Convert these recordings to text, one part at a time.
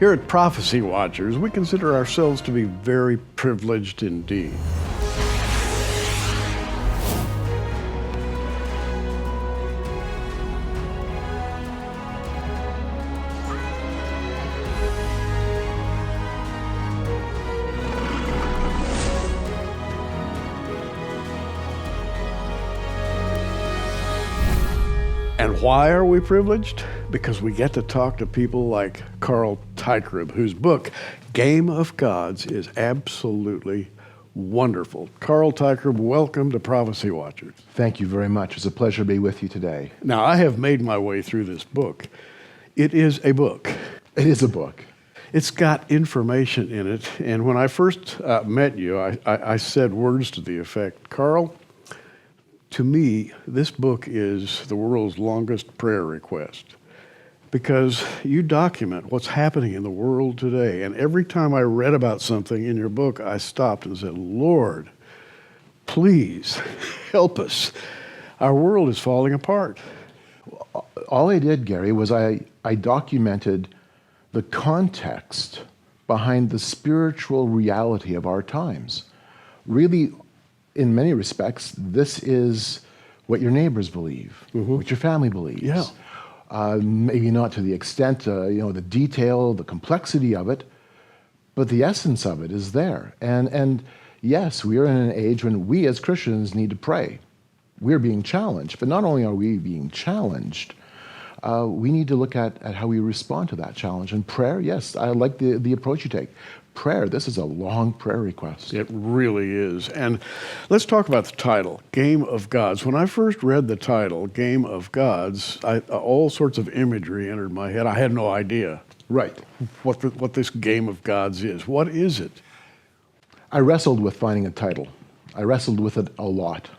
Here at Prophecy Watchers, we consider ourselves to be very privileged indeed. And why are we privileged? Because we get to talk to people like Carl Teichrib, whose book, Game of Gods, is absolutely wonderful. Carl Teichrib, welcome to Prophecy Watchers. Thank you very much. It's a pleasure to be with you today. Now, I have made my way through this book. It is a book. It is a book. It's got information in it. And when I first met you, I said words to the effect, Carl, to me, this book is the world's longest prayer request because you document what's happening in the world today. And every time I read about something in your book, I stopped and said, Lord, please help us. Our world is falling apart. All I did, Gary, was I documented the context behind the spiritual reality of our times. Really, in many respects, this is what your neighbors believe, what your family believes. Yeah. Maybe not to the extent, the detail, the complexity of it, but the essence of it is there. And yes, we are in an age when we as Christians need to pray. We're being challenged, but not only are we being challenged, we need to look at how we respond to that challenge. And prayer, yes, I like the approach you take. Prayer, this is a long prayer request. It really is. And let's talk about the title, Game of Gods. When I first read the title, Game of Gods, all sorts of imagery entered my head. I had no idea Right. what this Game of Gods is. What is it? I wrestled with finding a title. I wrestled with it a lot.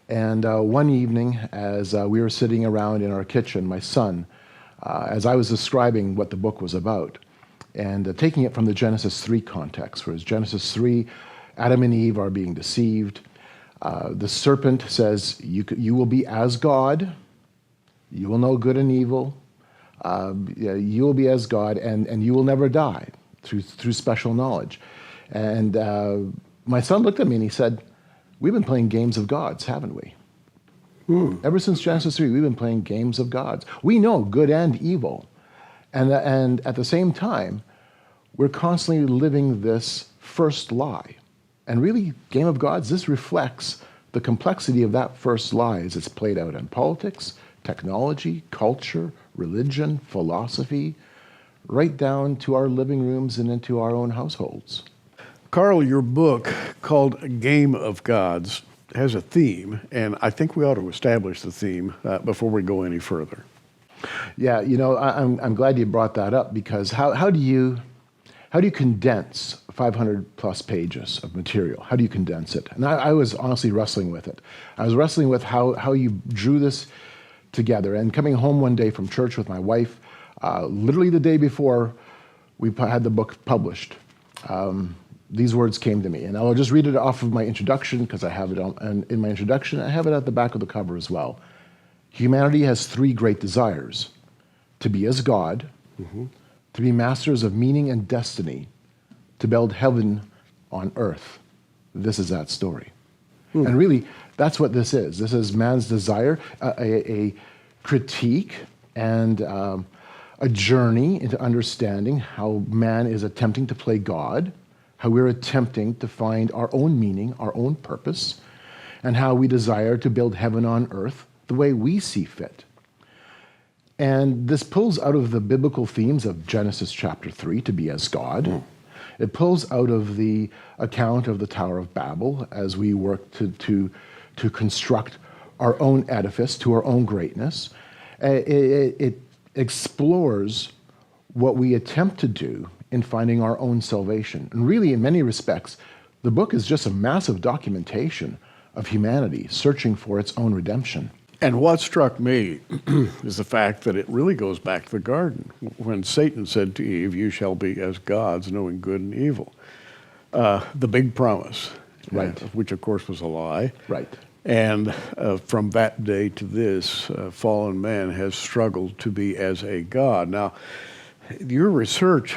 And one evening, as we were sitting around in our kitchen, my son, as I was describing what the book was about, and taking it from the Genesis 3 context, whereas Genesis 3, Adam and Eve are being deceived. The serpent says, you will be as God, you will know good and evil, you will be as God, and you will never die through special knowledge. And my son looked at me and he said, we've been playing games of gods, haven't we? Ever since Genesis 3, we've been playing games of gods. We know good and evil. And at the same time, we're constantly living this first lie. And really, Game of Gods, this reflects the complexity of that first lie as it's played out in politics, technology, culture, religion, philosophy, right down to our living rooms and into our own households. Carl, your book called Game of Gods has a theme, and I think we ought to establish the theme before we go any further. Yeah, I'm glad you brought that up because how do you condense 500 plus pages of material? How do you condense it? And I was honestly wrestling with it. I was wrestling with how you drew this together. And coming home one day from church with my wife, literally the day before we had the book published, these words came to me. And I'll just read it off of my introduction because I have it in my introduction. I have it at the back of the cover as well. Humanity has three great desires: to be as God, to be masters of meaning and destiny, to build heaven on earth. This is that story. And really, that's what this is. This is man's desire, a critique and a journey into understanding how man is attempting to play God, how we're attempting to find our own meaning, our own purpose, and how we desire to build heaven on earth the way we see fit. And this pulls out of the biblical themes of Genesis chapter 3, to be as God. It pulls out of the account of the Tower of Babel as we work to construct our own edifice to our own greatness. It explores what we attempt to do in finding our own salvation. And really, in many respects, the book is just a massive documentation of humanity searching for its own redemption. And what struck me is the fact that it really goes back to the garden, when Satan said to Eve, you shall be as gods, knowing good and evil. The big promise, right? Which of course was a lie. Right. And from that day to this, fallen man has struggled to be as a god. Now, your research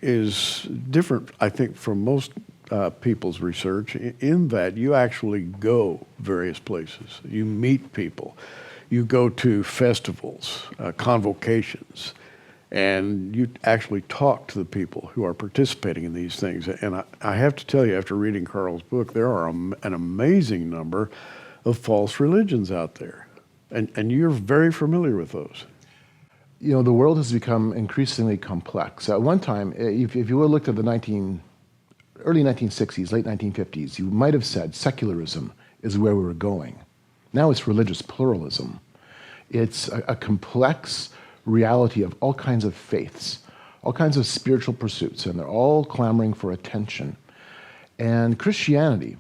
is different, I think, from most people's research in that you actually go various places. You meet people. You go to festivals, convocations, and you actually talk to the people who are participating in these things. And I have to tell you, after reading Carl's book, there are an amazing number of false religions out there. And you're very familiar with those. You know, the world has become increasingly complex. At one time, if you would have looked at the early 1960s, late 1950s, you might have said secularism is where we were going. Now it's religious pluralism. It's a complex reality of all kinds of faiths, all kinds of spiritual pursuits, and they're all clamoring for attention. And Christianity,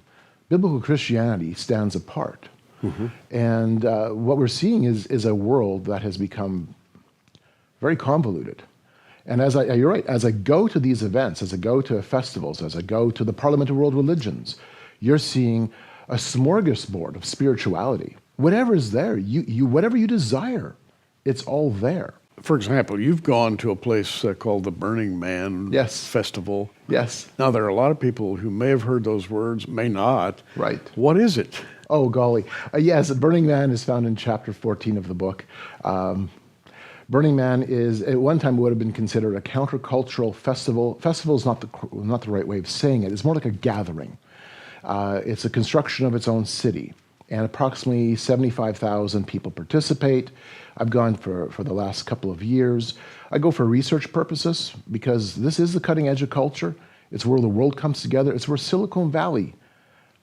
biblical Christianity, stands apart. Mm-hmm. And what we're seeing is a world that has become very convoluted. And you're right, as I go to these events, as I go to festivals, as I go to the Parliament of World Religions, you're seeing a smorgasbord of spirituality. Whatever is there, whatever you desire, it's all there. For example, you've gone to a place called the Burning Man Festival. Yes. Now, there are a lot of people who may have heard those words, may not. Right. What is it? Oh, golly. Yes, Burning Man is found in chapter 14 of the book. Burning Man is, at one time, would have been considered a countercultural festival. Festival is not the right way of saying it. It's more like a gathering. It's a construction of its own city, and approximately 75,000 people participate. I've gone for the last couple of years. I go for research purposes because this is the cutting edge of culture. It's where the world comes together. It's where Silicon Valley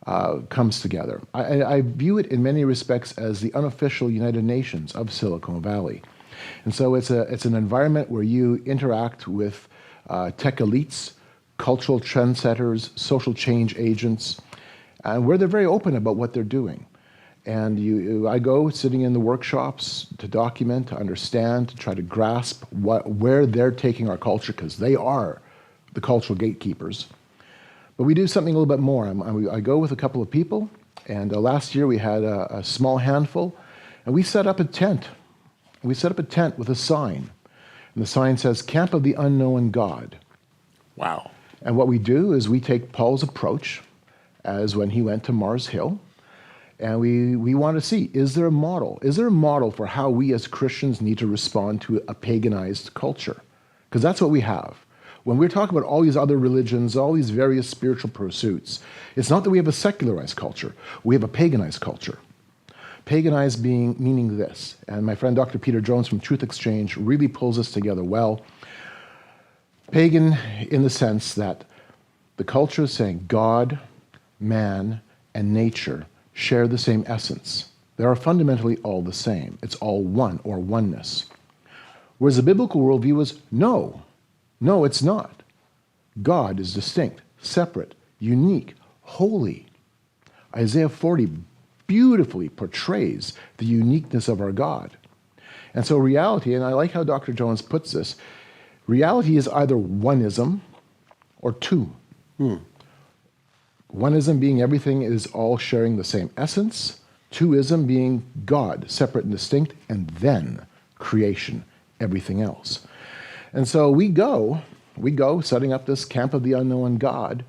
comes together. I view it in many respects as the unofficial United Nations of Silicon Valley. And so it's an environment where you interact with tech elites, cultural trendsetters, social change agents, and where they're very open about what they're doing. And I go sitting in the workshops to document, to understand, to try to grasp where they're taking our culture, because they are the cultural gatekeepers. But we do something a little bit more. I go with a couple of people, and last year we had a small handful, and we set up a tent. We set up a tent with a sign, and the sign says, Camp of the Unknown God. Wow. And what we do is we take Paul's approach as when he went to Mars Hill, and we want to see, is there a model? Is there a model for how we as Christians need to respond to a paganized culture? Because that's what we have. When we're talking about all these other religions, all these various spiritual pursuits, it's not that we have a secularized culture. We have a paganized culture. Paganized meaning this, and my friend Dr. Peter Jones from Truth Exchange really pulls this together well. Pagan in the sense that the culture is saying God, man, and nature share the same essence. They are fundamentally all the same. It's all one, or oneness. Whereas the biblical worldview is no, it's not. God is distinct, separate, unique, holy. Isaiah 40 beautifully portrays the uniqueness of our God. And so reality, and I like how Dr. Jones puts this, reality is either oneism or two. Oneism being everything is all sharing the same essence. Twoism being God, separate and distinct, and then creation, everything else. And so we go setting up this Camp of the Unknown God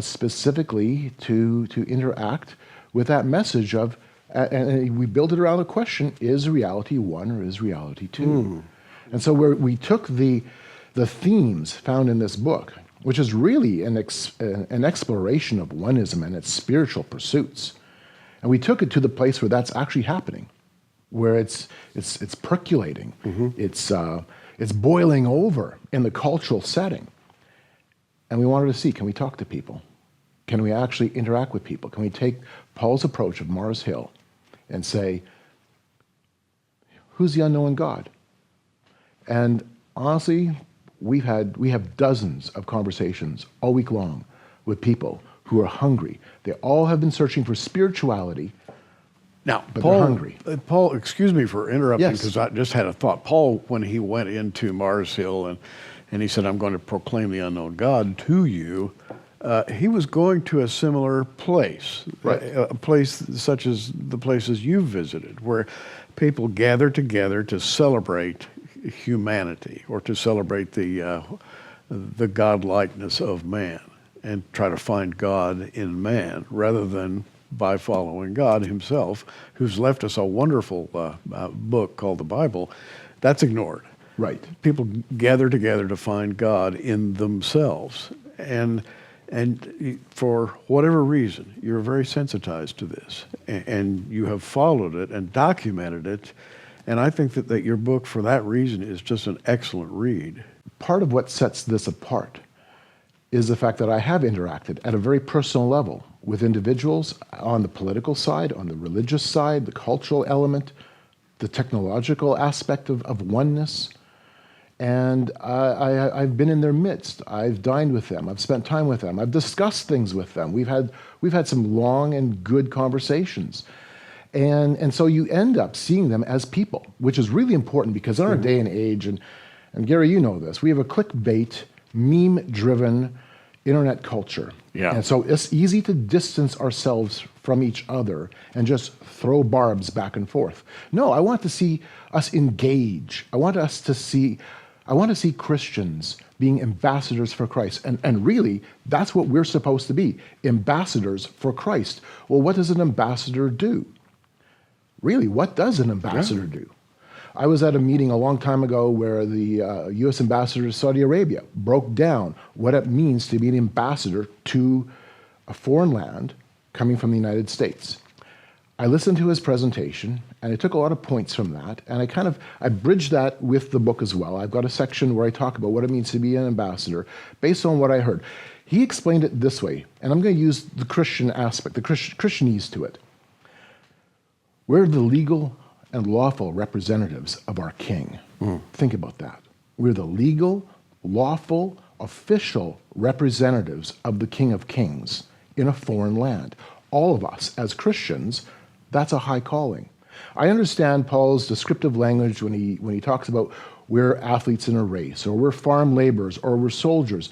specifically to interact with that message of, and we built it around the question, is reality one or is reality two? And so we took the themes found in this book, which is really an exploration of oneism and its spiritual pursuits, and we took it to the place where that's actually happening, where it's percolating, it's boiling over in the cultural setting. And we wanted to see, can we talk to people? Can we actually interact with people? Can we take Paul's approach of Mars Hill and say, who's the unknown God? And honestly, we have dozens of conversations all week long with people who are hungry. They all have been searching for spirituality, now, but Paul, they're hungry. Paul, excuse me for interrupting, Yes. because I just had a thought. Paul, when he went into Mars Hill and he said, I'm going to proclaim the unknown God to you, he was going to a similar place, Right. a place such as the places you've visited, where people gather together to celebrate humanity or to celebrate the the godlikeness of man and try to find God in man rather than by following God himself, who's left us a wonderful book called the Bible. That's ignored. Right. People gather together to find God in themselves. And for whatever reason, you're very sensitized to this, and you have followed it and documented it. And I think that your book, for that reason, is just an excellent read. Part of what sets this apart is the fact that I have interacted at a very personal level with individuals on the political side, on the religious side, the cultural element, the technological aspect of oneness. And I've been in their midst. I've dined with them. I've spent time with them. I've discussed things with them. We've had some long and good conversations. And so you end up seeing them as people, which is really important because in our day and age, and Gary, you know this, we have a clickbait, meme-driven internet culture. Yeah. And so it's easy to distance ourselves from each other and just throw barbs back and forth. No, I want to see us engage. I want to see Christians being ambassadors for Christ. And really, that's what we're supposed to be, ambassadors for Christ. Well, what does an ambassador do? Really, what does an ambassador do? I was at a meeting a long time ago where the U.S. ambassador to Saudi Arabia broke down what it means to be an ambassador to a foreign land coming from the United States. I listened to his presentation, and I took a lot of points from that, and I bridged that with the book as well. I've got a section where I talk about what it means to be an ambassador based on what I heard. He explained it this way, and I'm going to use the Christian aspect, the Christianese to it. We're the legal and lawful representatives of our King. Think about that. We're the legal, lawful, official representatives of the King of Kings in a foreign land. All of us, as Christians, that's a high calling. I understand Paul's descriptive language when he talks about we're athletes in a race, or we're farm laborers, or we're soldiers.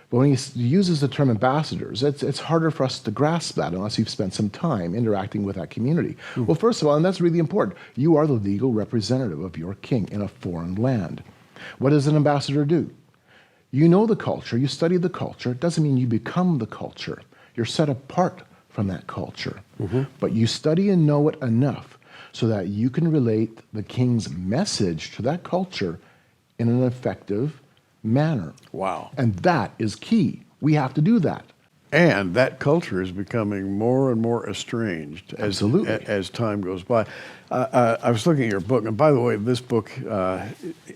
But when he uses the term ambassadors, it's harder for us to grasp that unless you've spent some time interacting with that community. Well, first of all, and that's really important, you are the legal representative of your king in a foreign land. What does an ambassador do? You know the culture, you study the culture. It doesn't mean you become the culture. You're set apart from that culture. But you study and know it enough so that you can relate the king's message to that culture in an effective manner. Wow. And that is key. We have to do that. And that culture is becoming more and more estranged as time goes by. I was looking at your book, and by the way, this book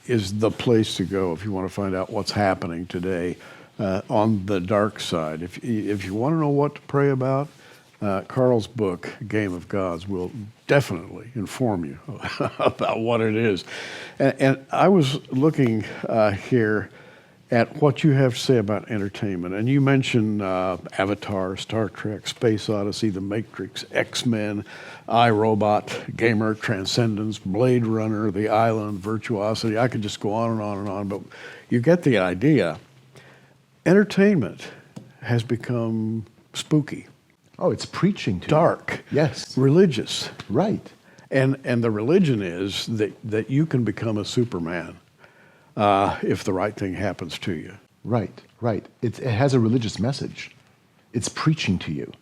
is the place to go if you want to find out what's happening today on the dark side. If you want to know what to pray about, Carl's book, Game of Gods, will definitely inform you about what it is. And I was looking here at what you have to say about entertainment. And you mentioned Avatar, Star Trek, Space Odyssey, The Matrix, X-Men, iRobot, Gamer, Transcendence, Blade Runner, The Island, Virtuosity. I could just go on and on and on, but you get the idea. Entertainment has become spooky. Oh, it's preaching to dark. you. Yes. Religious. Right. And the religion is that you can become a Superman if the right thing happens to you. Right, right. It has a religious message. It's preaching to you.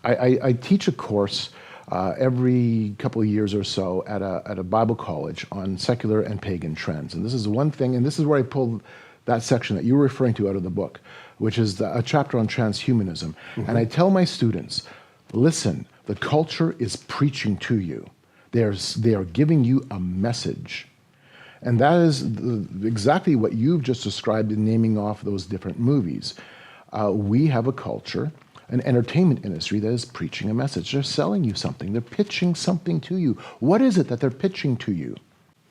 I teach a course every couple of years or so at a Bible college on secular and pagan trends. And this is one thing, and this is where I pulled that section that you were referring to out of the book, which is a chapter on transhumanism. And I tell my students, listen, the culture is preaching to you. They are giving you a message. And that is exactly what you've just described in naming off those different movies. We have a culture, an entertainment industry that is preaching a message. They're selling you something. They're pitching something to you. What is it that they're pitching to you?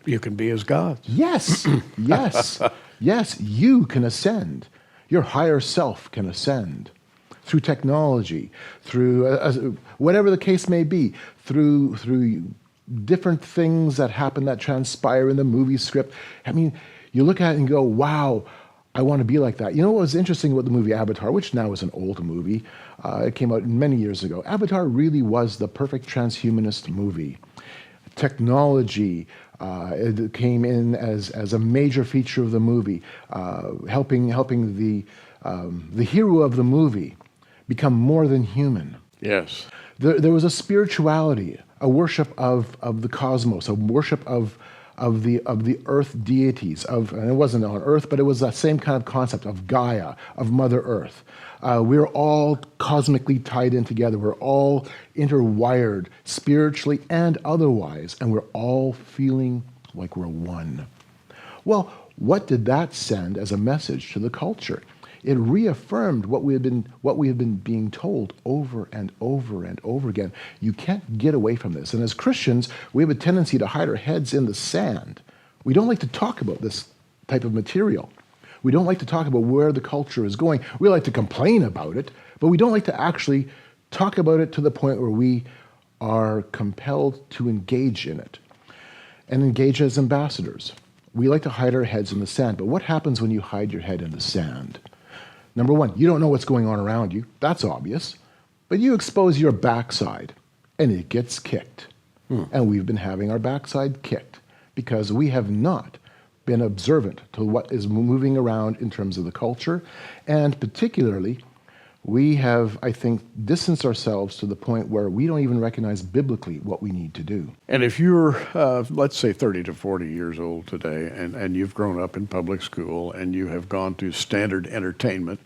You can be as gods. Yes, yes, yes, you can ascend. Your higher self can ascend through technology, through whatever the case may be, through different things that happen that transpire in the movie script. I mean, you look at it and go, wow, I want to be like that. You know what was interesting about the movie Avatar, which now is an old movie. It came out many years ago. Avatar really was the perfect transhumanist movie. technology. It came in as a major feature of the movie, helping the hero of the movie become more than human. Yes. There was a spirituality, a worship of the cosmos, a worship of the earth deities, and it wasn't on Earth, but it was that same kind of concept of Gaia, of Mother Earth. We're all cosmically tied in together. We're all interwired spiritually and otherwise, and we're all feeling like we're one. Well, what did that send as a message to the culture? It reaffirmed what we have been being told over and over and over again. You can't get away from this. And as Christians, we have a tendency to hide our heads in the sand. We don't like to talk about this type of material. We don't like to talk about where the culture is going. We like to complain about it, but we don't like to actually talk about it to the point where we are compelled to engage in it and engage as ambassadors. We like to hide our heads in the sand, but what happens when you hide your head in the sand? Number one, you don't know what's going on around you. That's obvious. But you expose your backside, and it gets kicked. And we've been having our backside kicked because we have not been observant to what is moving around in terms of the culture. And particularly, we have, I think, distanced ourselves to the point where we don't even recognize biblically what we need to do. And if you're, let's say, 30 to 40 years old today, and you've grown up in public school, and you have gone to standard entertainment,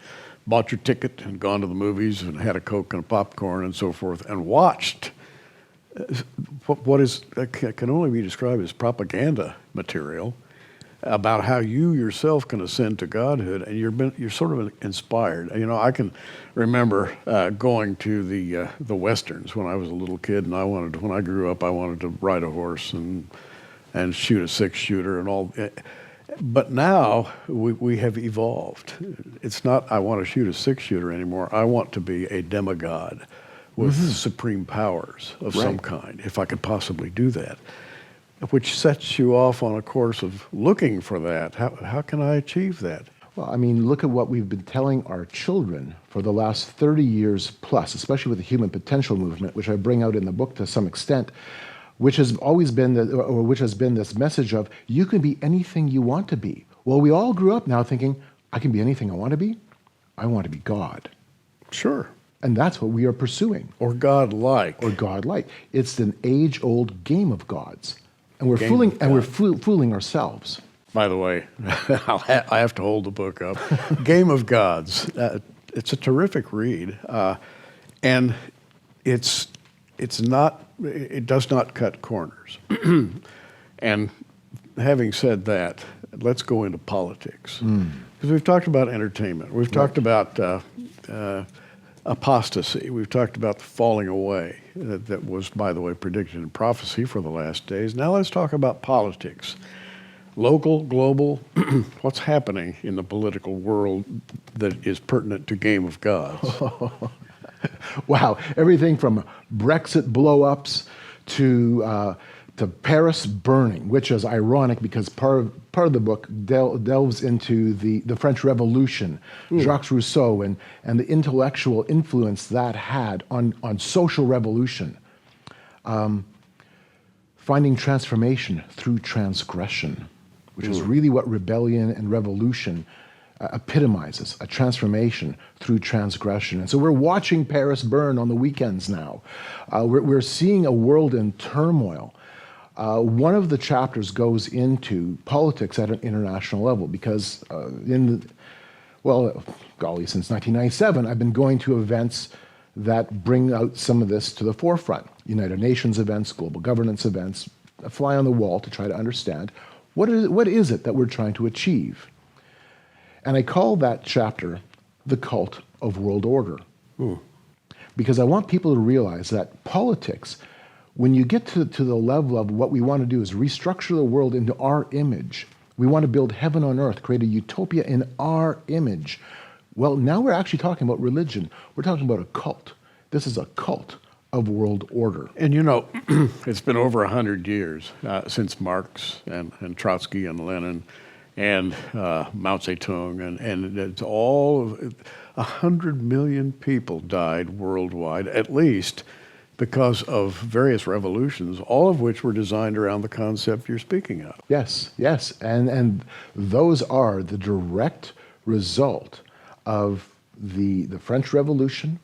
bought your ticket and gone to the movies and had a Coke and a popcorn and so forth, and watched what can only be described as propaganda material about how you yourself can ascend to godhood, and you're sort of inspired. You know, I can remember going to the westerns when I was a little kid, and when I grew up, I wanted to ride a horse and shoot a 6-shooter and all. But now we have evolved. It's not I want to shoot a 6-shooter anymore. I want to be a demigod with supreme powers of some kind, if I could possibly do that. Which sets you off on a course of looking for that. How can I achieve that? Well, I mean, look at what we've been telling our children for the last 30 years plus, especially with the human potential movement, which I bring out in the book to some extent, which has always been, which has been this message of you can be anything you want to be. Well, we all grew up now thinking, I can be anything I want to be. I want to be God. Sure. And that's what we are pursuing. Or God-like. Or God-like. It's an age-old game of gods. And we're fooling ourselves. By the way, I have to hold the book up. Game of Gods. It's a terrific read, and it does not cut corners. And having said that, let's go into politics, because we've talked about entertainment. We've talked about apostasy. We've talked about the falling away that was, by the way, predicted in prophecy for the last days. Now let's talk about politics. Local, global, what's happening in the political world that is pertinent to Game of Gods? Wow, everything from Brexit blow-ups to Paris burning, which is ironic because part of the book delves into the French Revolution, Jacques Rousseau, and the intellectual influence that had on social revolution. Finding transformation through transgression, which is really what rebellion and revolution epitomizes, a transformation through transgression. And so we're watching Paris burn on the weekends now. We're seeing a world in turmoil. One of the chapters goes into politics at an international level because since 1997, I've been going to events that bring out some of this to the forefront. United Nations events, global governance events, a fly on the wall to try to understand what is it that we're trying to achieve. And I call that chapter The Cult of World Order. Because I want people to realize that politics, when you get to the level of what we want to do is restructure the world into our image. We want to build heaven on earth, create a utopia in our image. Well, now we're actually talking about religion. We're talking about a cult. This is a cult of world order. And you know, it's been over 100 years since Marx and Trotsky and Lenin and Mao Zedong, and it's all 100 million people died worldwide, at least, because of various revolutions, all of which were designed around the concept you're speaking of. Yes, yes. And those are the direct result of the French Revolution,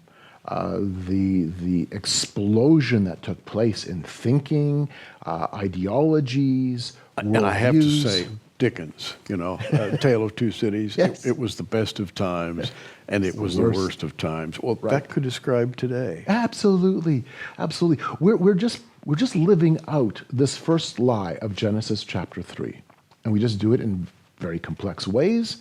the explosion that took place in thinking, ideologies, And I have to worldviews. say, Dickens, Tale of Two Cities, Yes. it was the best of times, and it was the worst of times. Well, Right. that could describe today. Absolutely, absolutely. We're just living out this first lie of Genesis chapter 3, and we just do it in very complex ways,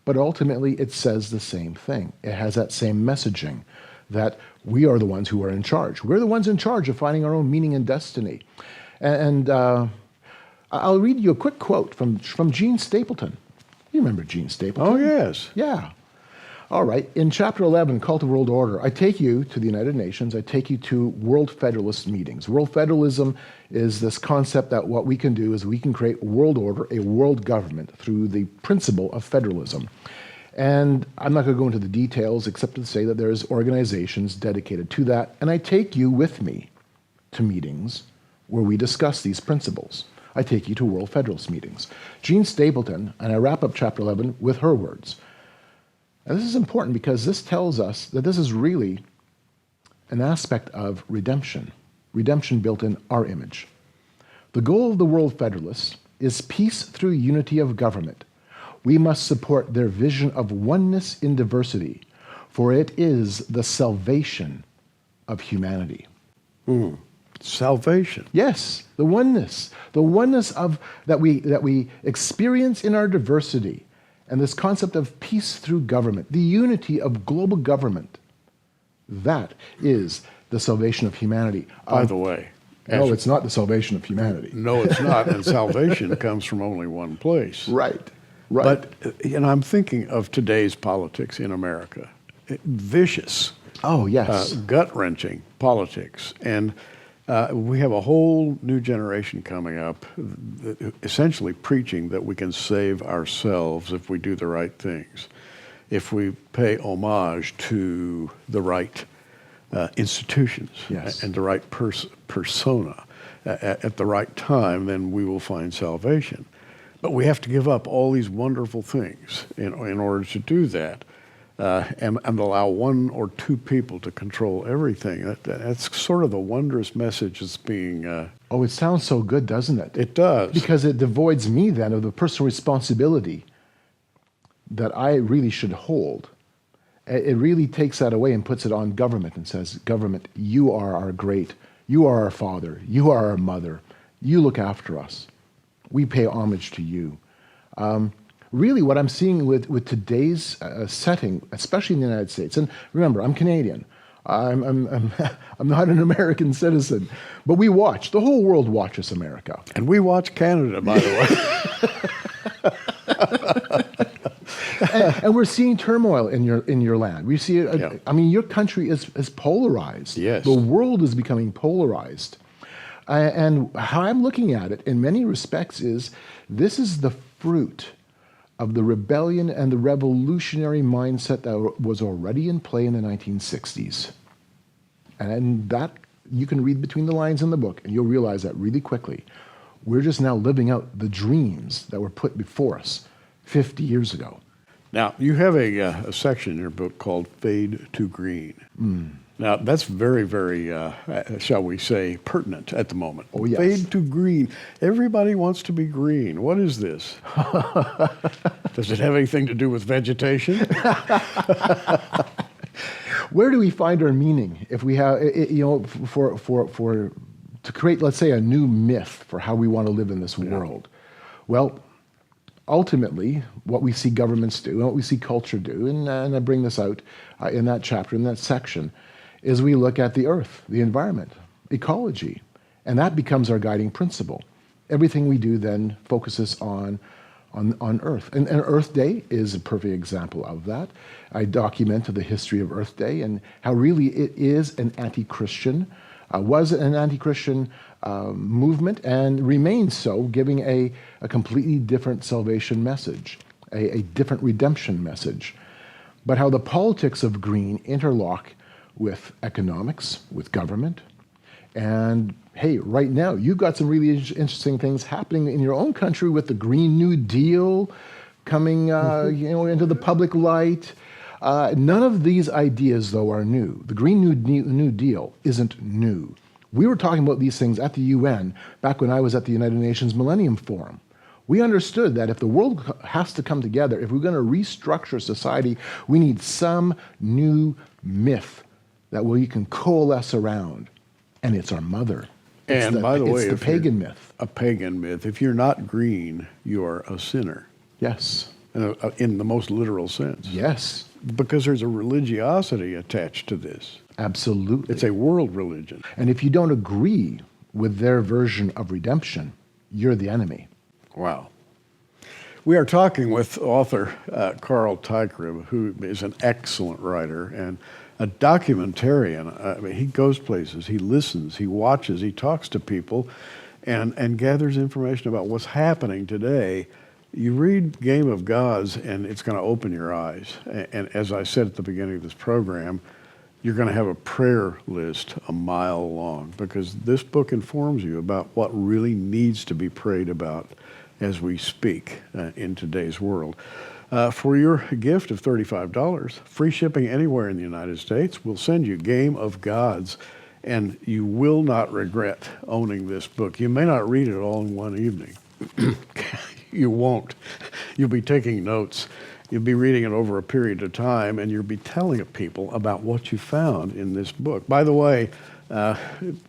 but ultimately it says the same thing. It has that same messaging that we are the ones who are in charge. We're the ones in charge of finding our own meaning and destiny. And I'll read you a quick quote from Gene Stapleton. You remember Gene Stapleton? Oh, yes. Yeah. All right. In chapter 11, Cult of World Order, I take you to the United Nations. I take you to World Federalist meetings. World Federalism is this concept that what we can do is we can create a world order, a world government, through the principle of federalism. And I'm not going to go into the details except to say that there's organizations dedicated to that. And I take you with me to meetings where we discuss these principles. I take you to World Federalist meetings. Gene Stapleton, and I wrap up chapter 11 with her words. And this is important because this tells us that this is really an aspect of redemption built in our image. The goal of the World Federalists is peace through unity of government. We must support their vision of oneness in diversity, for it is the salvation of humanity. Salvation. Yes, the oneness of that we experience in our diversity, and this concept of peace through government, the unity of global government. That is the salvation of humanity. By the way. No, it's not the salvation of humanity. No, it's not. And salvation comes from only one place. Right. Right. But, I'm thinking of today's politics in America. Vicious, oh, yes. gut-wrenching politics. And we have a whole new generation coming up, essentially preaching that we can save ourselves if we do the right things, if we pay homage to the right institutions Yes. and the right persona at the right time, then we will find salvation. But we have to give up all these wonderful things in order to do that. And allow one or two people to control everything. That's sort of the wondrous message that's being... Oh, it sounds so good, doesn't it? It does. Because it devoids me then of the personal responsibility that I really should hold. It really takes that away and puts it on government and says, government, you are our father, you are our mother, you look after us. We pay homage to you. Really, what I'm seeing with today's setting, especially in the United States, and remember, I'm Canadian. I'm not an American citizen, but we watch. The whole world watches America. And we watch Canada, by the way. And we're seeing turmoil in your land. We see, Yeah. I mean, your country is polarized. Yes. The world is becoming polarized. And how I'm looking at it in many respects is this is the fruit of the rebellion and the revolutionary mindset that was already in play in the 1960s. And that, you can read between the lines in the book, and you'll realize that really quickly. We're just now living out the dreams that were put before us 50 years ago. Now, you have a section in your book called Fade to Green. Now, that's very, very, shall we say, pertinent at the moment. Oh, yes. Fade to green. Everybody wants to be green. What is this? Does it have anything to do with vegetation? Where do we find our meaning if we have, to create, let's say, a new myth for how we want to live in this world? Well, ultimately, what we see governments do and what we see culture do, and I bring this out in that chapter, in that section, is we look at the earth, the environment, ecology, and that becomes our guiding principle. Everything we do then focuses on Earth. And Earth Day is a perfect example of that. I documented the history of Earth Day and how really it is an anti-Christian, was an anti-Christian movement and remains so, giving a completely different salvation message, a different redemption message. But how the politics of green interlock with economics, with government, And hey, right now, you've got some really interesting things happening in your own country with the Green New Deal coming into the public light. None of these ideas, though, are new. The Green New Deal isn't new. We were talking about these things at the UN back when I was at the United Nations Millennium Forum. We understood that if the world has to come together, if we're going to restructure society, we need some new myth that we can coalesce around. And it's our mother. And by the way, it's the pagan myth. A pagan myth. If you're not green, you're a sinner. Yes. In the most literal sense. Yes. Because there's a religiosity attached to this. Absolutely. It's a world religion. And if you don't agree with their version of redemption, you're the enemy. Wow. We are talking with author Carl Teichrib, who is an excellent writer and a documentarian. I mean, he goes places, he listens, he watches, he talks to people, and gathers information about what's happening today. You read Game of Gods, and it's going to open your eyes. And as I said at the beginning of this program, you're going to have a prayer list a mile long, because this book informs you about what really needs to be prayed about as we speak in today's world. For your gift of $35, free shipping anywhere in the United States, we'll send you Game of Gods, and you will not regret owning this book. You may not read it all in one evening. You won't. You'll be taking notes. You'll be reading it over a period of time, and you'll be telling people about what you found in this book. By the way,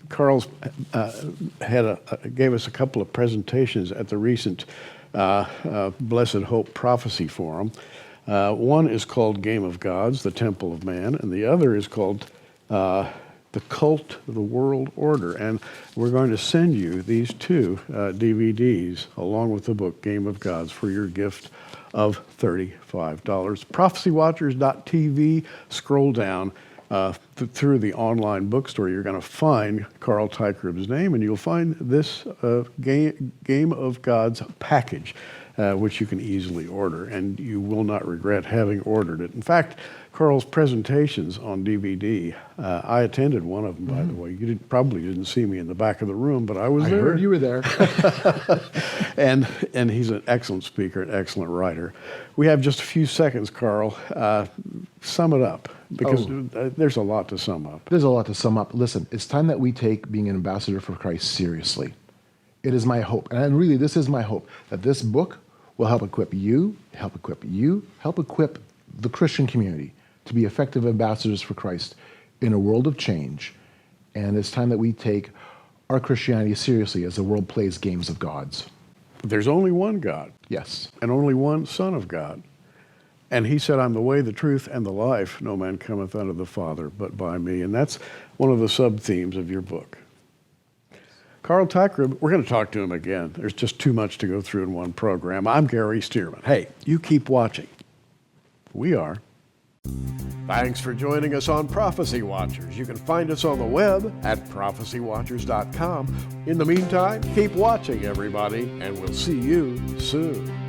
Carl's gave us a couple of presentations at the recent Blessed Hope Prophecy Forum. One is called Game of Gods, the Temple of Man, and the other is called The Cult of the World Order. And we're going to send you these two DVDs along with the book Game of Gods for your gift of $35. ProphecyWatchers.tv, scroll down through the online bookstore. You're going to find Carl Teichrib's name, and you'll find this Game of Gods package, which you can easily order, and you will not regret having ordered it. In fact, Carl's presentations on DVD, I attended one of them, by the way. You probably didn't see me in the back of the room, but I was there. I heard you were there. And he's an excellent speaker, an excellent writer. We have just a few seconds, Carl. Sum it up, because there's a lot to sum up. There's a lot to sum up. Listen, it's time that we take being an ambassador for Christ seriously. It is my hope, and really this is my hope, that this book will help equip you, help equip the Christian community to be effective ambassadors for Christ in a world of change. And it's time that we take our Christianity seriously as the world plays games of gods. There's only one God. Yes. And only one Son of God. And he said, I'm the way, the truth, and the life. No man cometh unto the Father but by me. And that's one of the sub-themes of your book. Carl Teichrib, we're going to talk to him again. There's just too much to go through in one program. I'm Gary Stearman. Hey, you keep watching. We are. Thanks for joining us on Prophecy Watchers. You can find us on the web at prophecywatchers.com. In the meantime, keep watching, everybody, and we'll see you soon.